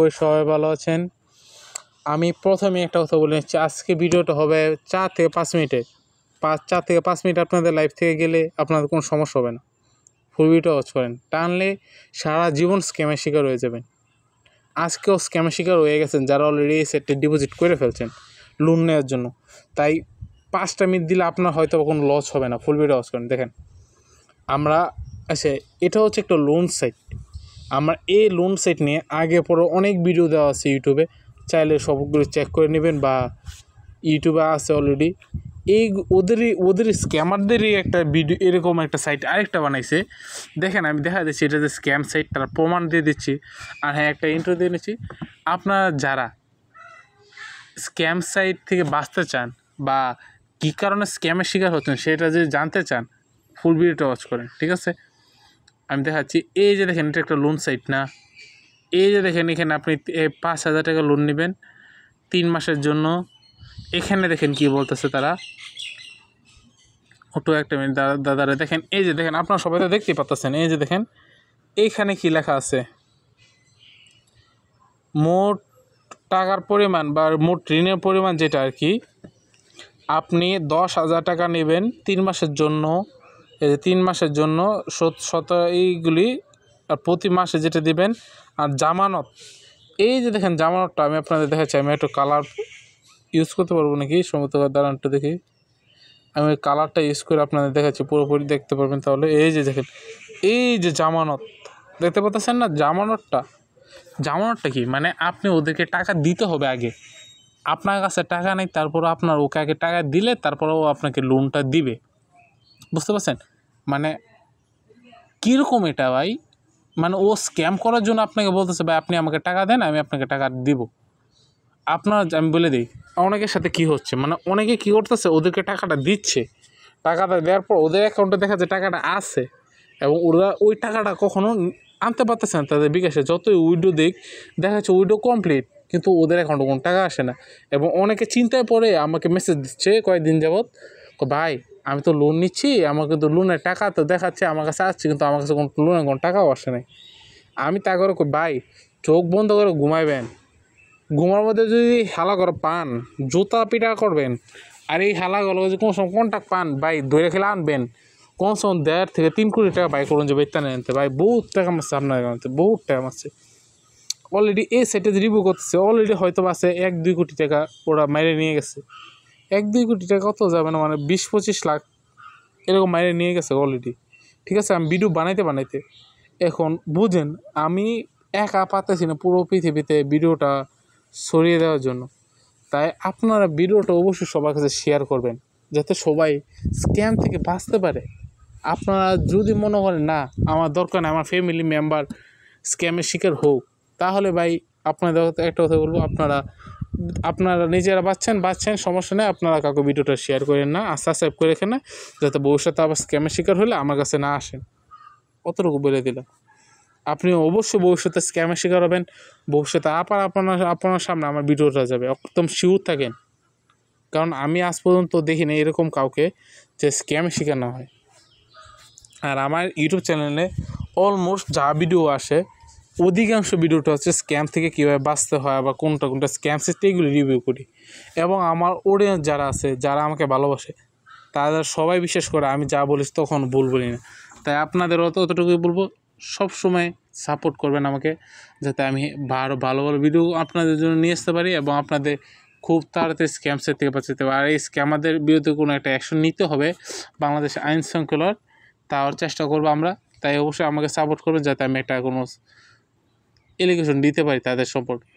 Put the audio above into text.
ওই সবাই ভালো আছেন। আমি প্রথমে একটা কথা বলে নিচ্ছি, আজকে ভিডিওটা হবে 4 থেকে 5 মিনিটের। 4 থেকে 5 মিনিট আপনাদের লাইভ থেকে গেলে আপনাদের কোনো সমস্যা হবে না। ফুল ভিডিওটা ওয়াচ করেন, টানলে সারা জীবন স্ক্যামের শিকার হয়ে যাবেন। আজকেও স্ক্যামের শিকার হয়ে গেছেন যারা অলরেডি এই সেটটা ডিপোজিট করে ফেলছেন লোন নেওয়ার জন্য। তাই 5টা মিনিট দিলে আপনার হয়তো কোনো লস হবে না। ফুল ভিডিও ওয়াচ করেন। দেখেন আমরা এটা হচ্ছে একটা লোন সাইট। আমার এই লোন সাইট নিয়ে আগে পরে অনেক ভিডিও দেওয়া আছে ইউটিউবে, চাইলে সবগুলো চেক করে নেবেন বা ইউটিউবে আছে অলরেডি। এই ওদের স্ক্যামারদেরই একটা ভিডিও, এরকম একটা সাইট আরেকটা বানাইছে। দেখেন আমি দেখা দিচ্ছি এটা যে স্ক্যাম সাইট, তারা প্রমাণ দিয়ে দিচ্ছি। আর হ্যাঁ, একটা ইন্ট্রো দিয়ে নিচ্ছি। আপনারা যারা স্ক্যাম সাইট থেকে বাঁচতে চান বা কী কারণে স্ক্যামের শিকার হচ্ছেন সেটা যদি জানতে চান, ফুল ভিডিওটা ওয়াচ করেন, ঠিক আছে? আমি দেখাচ্ছি। এই যে দেখেন, এটা একটা লোন সাইট না? এই যে দেখেন, এখানে আপনি 5,000 টাকা লোন নেবেন 3 মাসের জন্য। এখানে দেখেন কি বলতেছে তারা। ওটো একটা মিনিট দাদারা, দেখেন এই যে দেখেন, আপনারা সবাই তো দেখতেই পাচ্ছেন। এই যে দেখেন এইখানে কি লেখা আছে, মোট টাকার পরিমাণ বা মোট ঋণের পরিমাণ যেটা আর কি, আপনি 10,000 টাকা নেবেন 3 মাসের জন্য। এই যে 3 মাসের জন্য এইগুলি, আর প্রতি মাসে যেটা দিবেন। আর জামানত, এই যে দেখেন জামানতটা আমি আপনাদের দেখাচ্ছি। আমি একটু কালার ইউজ করতে পারবো নাকি সম্ভবত, দাঁড়ানটা দেখি। আমি কালারটা ইউজ করে আপনাদের দেখাচ্ছি, পুরোপুরি দেখতে পারবেন তাহলে। এই যে দেখেন, এই যে জামানত দেখতে পাচ্ছেন না? জামানতটা কি মানে, আপনি ওদেরকে টাকা দিতে হবে আগে। আপনার কাছে টাকা নেই, তারপর আপনার ওকে আগে টাকা দিলে তারপর ও আপনাকে লোনটা দিবে। বুঝতে পারছেন মানে কীরকম এটা ভাই? মানে ও স্ক্যাম করার জন্য আপনাকে বলতেছে, ভাই আপনি আমাকে টাকা দেন, আমি আপনাকে টাকা দিব। আমি বলে দিই অনেকের সাথে কি হচ্ছে, মানে অনেকে কি করতেছে, ওদেরকে টাকাটা দিচ্ছে। টাকাটা দেওয়ার পর ওদের অ্যাকাউন্টে দেখা যায় টাকাটা আছে, এবং ওরা ওই টাকাটা কখনো আনতে পারতেছে না। তাদের বিকাশে যতই উইডো দেখা যাচ্ছে উইডো কমপ্লিট, কিন্তু ওদের অ্যাকাউন্টে কোনো টাকা আসে না। এবং অনেকে চিন্তায় পড়ে আমাকে মেসেজ দিচ্ছে কয়েকদিন যাবৎ, ভাই আমি তো লোন নিচ্ছি, আমাকে তো লোনের টাকা তো দেখাচ্ছে আমার কাছে আসছে, কিন্তু আমার কাছে কোনো লোনের কোনো টাকাও আসে নাই। আমি তা করে ভাই চোখ বন্ধ করে ঘুমাইবেন, ঘুমার মধ্যে যদি হালা করে পান, জুতা পিটা করবেন। আর এই হালাগুলো যদি কোনো সময় কন্ট্যাক্ট পান, ভাই ধরে খেলে আনবেন। কোন সময় 1.5 থেকে 3 কোটি টাকা বাই করুন যে বেতনে আনতে, ভাই বহুত টাকা মারছে আপনার আনতে, বহুত টাকা মারছে। অলরেডি এই সাইটে রিভিউ করতেছে, অলরেডি হয়তো আছে 1-2 কোটি টাকা ওরা মাইরে নিয়ে গেছে। 1-2 কোটি টাকা কত যাবে না, মানে 20-25 লাখ এরকম মাইরে নিয়ে গেছে অলরেডি। ঠিক আছে, আমি ভিডিও বানাইতে এখন বুঝেন, আমি একা পারতেছি না পুরো পৃথিবীতে ভিডিওটা ছড়িয়ে দেওয়ার জন্য। তাই আপনারা ভিডিওটা অবশ্যই সবার কাছে শেয়ার করবেন, যাতে সবাই স্ক্যাম থেকে বাঁচতে পারে। আপনারা যদি মনে করেন না আমার দরকার নেই, আমার ফ্যামিলি মেম্বার স্ক্যামের শিকার হোক, তাহলে ভাই আপনাদের একটা কথা বলবো, আপনারা নিজেরা বাঁচছেন সমস্যা নেই। আপনারা কাউকে ভিডিওটা শেয়ার করেন না, সাবস্ক্রাইব করে রেখে না, যাতে ভবিষ্যতে আবার স্ক্যামের শিকার হলে আমার কাছে না আসেন। অতটুকু বলে দিলাম। আপনি অবশ্যই ভবিষ্যতে স্ক্যামের শিকার হবেন, ভবিষ্যতে আপনার সামনে আমার ভিডিওটা যাবে, একদম শিওর থাকেন। কারণ আমি আজ পর্যন্ত দেখিনি এরকম কাউকে যে স্ক্যামের শিকার না হয়। আর আমার ইউটিউব চ্যানেলে অলমোস্ট যা ভিডিও আসে, অধিকাংশ ভিডিওটা হচ্ছে স্ক্যাম থেকে কীভাবে বাঁচতে হয়, বা কোনটা স্ক্যাম সিস্টেম, এগুলি রিভিউ করি। এবং আমার অডিয়েন্স যারা আছে, যারা আমাকে ভালোবাসে, তারা সবাই বিশ্বাস করে আমি যা বলিস তখন ভুল বলি না। তাই আপনাদের অতটুকুই বলবো, সবসময় সাপোর্ট করবেন আমাকে, যাতে আমি আরও ভালো ভিডিও আপনাদের জন্য নিয়ে আসতে পারি এবং আপনাদের খুব তাড়াতাড়ি স্ক্যামসের থেকে বাঁচাতে পারি। আর এই স্ক্যামারদের বিরুদ্ধে কোনো একটা অ্যাকশন নিতে হবে, বাংলাদেশ আইন শৃঙ্খলার, তার চেষ্টা করবো আমরা। তাই অবশ্যই আমাকে সাপোর্ট করবেন, যাতে আমি একটা কোনো এলিগেশন দিতে পারি তাদের সম্পর্কে।